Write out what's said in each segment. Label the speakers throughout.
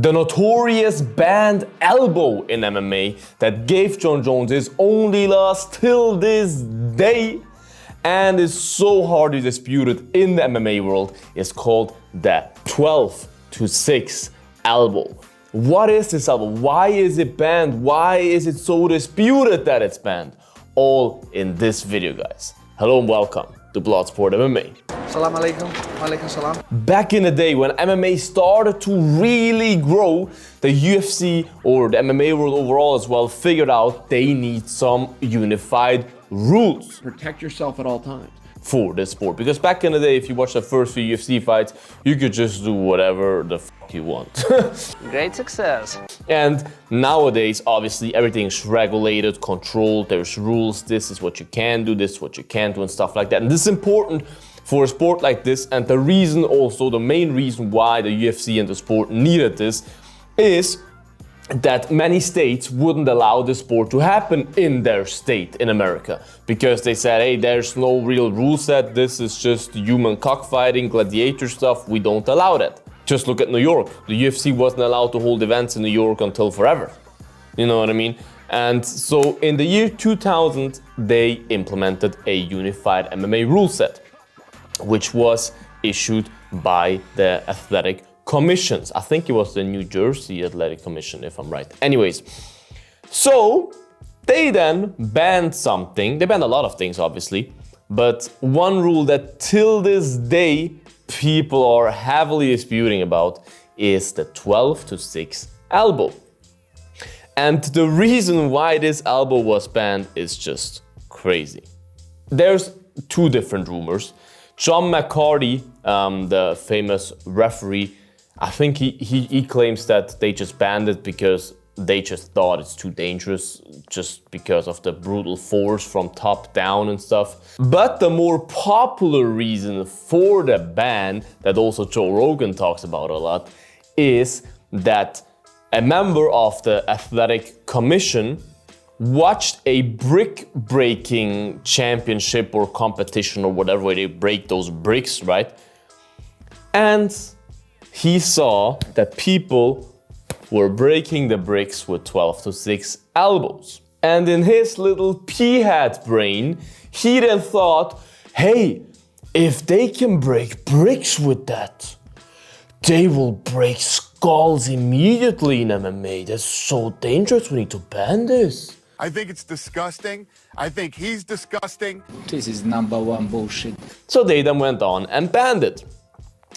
Speaker 1: The notorious banned elbow in MMA that gave Jon Jones his only loss till this day and is so hardly disputed in the MMA world is called the 12-6 elbow. What is this elbow? Why is it banned? Why is it so disputed that it's banned? All in this video, guys. Hello and welcome to Bloodsport MMA.
Speaker 2: Salam alaikum. Walaikum salam.
Speaker 1: Back in the day when MMA started to really grow, the UFC or the MMA world overall as well figured out they need some unified rules.
Speaker 3: Protect yourself at all times.
Speaker 1: For this sport. Because back in the day, if you watch the first few UFC fights, you could just do whatever the fuck you want.
Speaker 4: Great success.
Speaker 1: And nowadays, obviously, everything's regulated, controlled, there's rules, this is what you can do, this is what you can't do, and stuff like that. And this is important for a sport like this, and the reason also, the main reason why the UFC and the sport needed this is that many states wouldn't allow this sport to happen in their state in America because they said, hey, there's no real rule set, this is just human cockfighting, gladiator stuff, we don't allow that. Just look at New York. The UFC wasn't allowed to hold events in New York until forever. You know what I mean? And so in the year 2000, they implemented a unified MMA rule set, which was issued by the athletic commissions. I think it was the New Jersey Athletic Commission, if I'm right. Anyways, so they then banned something. They banned a lot of things, obviously, but one rule that till this day people are heavily disputing about is the 12-6 elbow. And the reason why this elbow was banned is just crazy. There's two different rumors. John McCarty, the famous referee, I think he claims that they just banned it because they just thought it's too dangerous, just because of the brutal force from top down and stuff. But the more popular reason for the ban, that also Joe Rogan talks about a lot, is that a member of the athletic commission watched a brick breaking championship or competition or whatever, where they break those bricks, right? And he saw that people were breaking the bricks with 12-6 elbows. And in his little pea-hat brain, he then thought, hey, if they can break bricks with that, they will break skulls immediately in MMA. That's so dangerous, we need to ban this.
Speaker 5: I think it's disgusting. I think he's disgusting.
Speaker 2: This is #1 bullshit.
Speaker 1: So they then went on and banned it.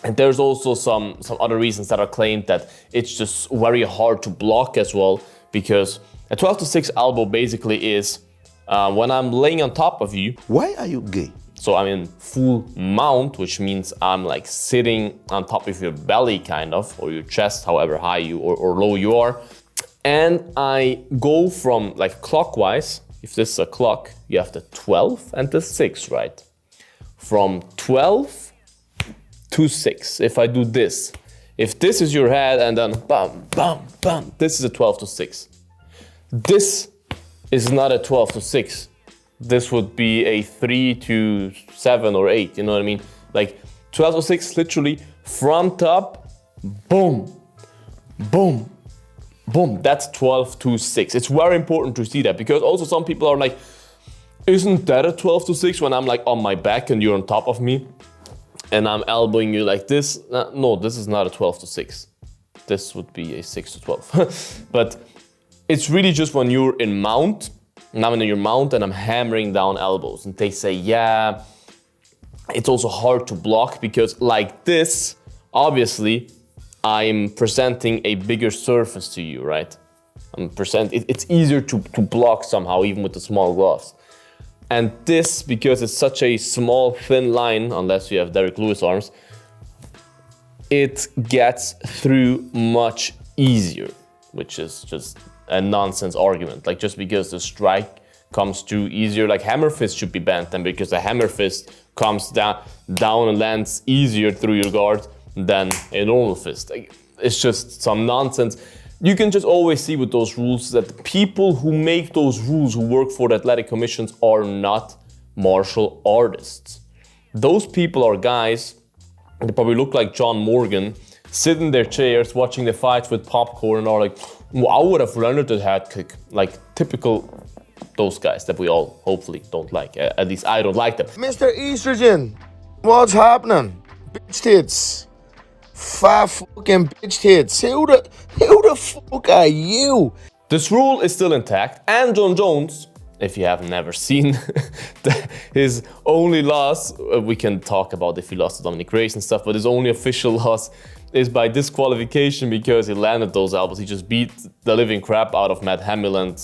Speaker 1: And there's also some other reasons that are claimed that it's just very hard to block as well, because a 12-6 elbow basically is when I'm laying on top of you.
Speaker 6: Why are you gay?
Speaker 1: So I'm in full mount, which means I'm like sitting on top of your belly kind of, or your chest, however high you or low you are. And I go from like clockwise, if this is a clock, you have the 12 and the 6, right? From 12 to 6, if I do this. If this is your head and then bam, bam, bam, this is a 12-6. This is not a 12-6. This would be a 3-7 or 8, you know what I mean? Like 12-6, literally from top, boom, boom, boom. That's 12-6. It's very important to see that, because also some people are like, isn't that a 12-6 when I'm like on my back and you're on top of me? And I'm elbowing you like this. No, this is not a 12-6. This would be a 6-12. But it's really just when you're in mount, and I'm in your mount and I'm hammering down elbows. And they say, yeah, it's also hard to block because like this, obviously, I'm presenting a bigger surface to you, right? It's easier to block somehow, even with the small gloves. And this, because it's such a small, thin line, unless you have Derek Lewis arms, it gets through much easier, which is just a nonsense argument. Like, just because the strike comes through easier, like hammer fist should be banned then, because the hammer fist comes down and lands easier through your guard than a normal fist. Like, it's just some nonsense. You can just always see with those rules that the people who make those rules, who work for the athletic commissions, are not martial artists. Those people are guys, they probably look like John Morgan, sit in their chairs watching the fights with popcorn and are like, I would have landed that head kick. Like typical those guys that we all hopefully don't like. At least I don't like them.
Speaker 3: Mr. Estrogen, what's happening? Bitch tits. 5 fucking bitch tits. Who the fuck are you?
Speaker 1: This rule is still intact, and Jon Jones, if you have never seen his only loss, we can talk about if he lost to Dominic Reyes and stuff, but his only official loss is by disqualification because he landed those elbows. He just beat the living crap out of Matt Hamill and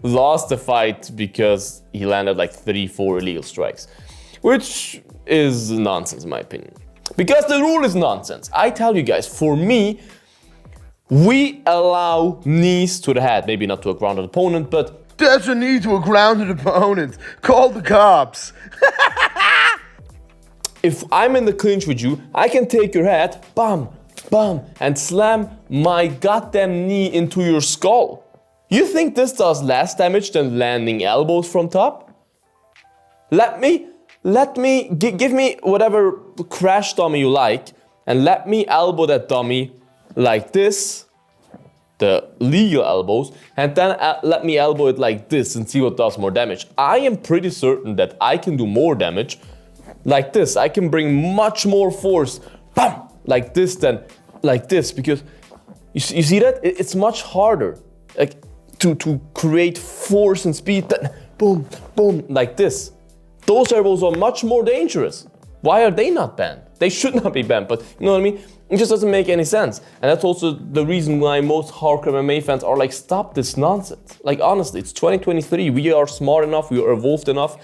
Speaker 1: lost the fight because he landed like 3-4 illegal strikes, which is nonsense in my opinion. Because the rule is nonsense. I tell you guys, for me, we allow knees to the head, maybe not to a grounded opponent, but
Speaker 3: That's a knee to a grounded opponent. Call the cops.
Speaker 1: if I'm in the clinch with you, I can take your head, bam, bam, and slam my goddamn knee into your skull. You think this does less damage than landing elbows from top? Give me whatever crash dummy you like, and let me elbow that dummy like this, the legal elbows, and then let me elbow it like this and see what does more damage. I am pretty certain that I can do more damage like this. I can bring much more force, bam, like this than like this, because you see that? It's much harder like to create force and speed than boom, boom, like this. Those elbows are much more dangerous. Why are they not banned? They should not be banned, but you know what I mean? It just doesn't make any sense. And that's also the reason why most hardcore MMA fans are like, stop this nonsense. Like honestly, it's 2023. We are smart enough, we are evolved enough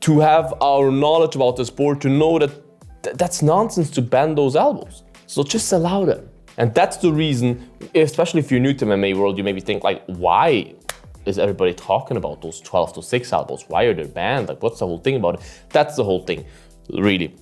Speaker 1: to have our knowledge about the sport to know that that's nonsense to ban those elbows. So just allow them. And that's the reason, especially if you're new to MMA world, you maybe think like, why is everybody talking about those 12-6 elbows? Why are they banned? Like, what's the whole thing about it? That's the whole thing, really.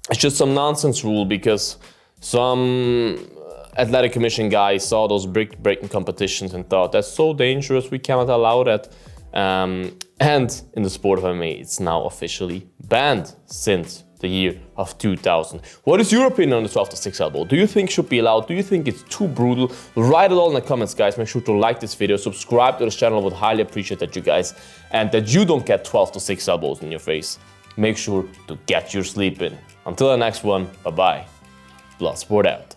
Speaker 1: It's just some nonsense rule because some athletic commission guy saw those breaking competitions and thought, that's so dangerous, we cannot allow that. And in the sport of MMA, it's now officially banned since the year of 2000. What is your opinion on the 12-6 elbow? Do you think it should be allowed? Do you think it's too brutal? Write it all in the comments, guys. Make sure to like this video, subscribe to this channel. I would highly appreciate that, you guys, and that you don't get 12-6 elbows in your face. Make sure to get your sleep in. Until the next one, bye-bye. Bloodsport out.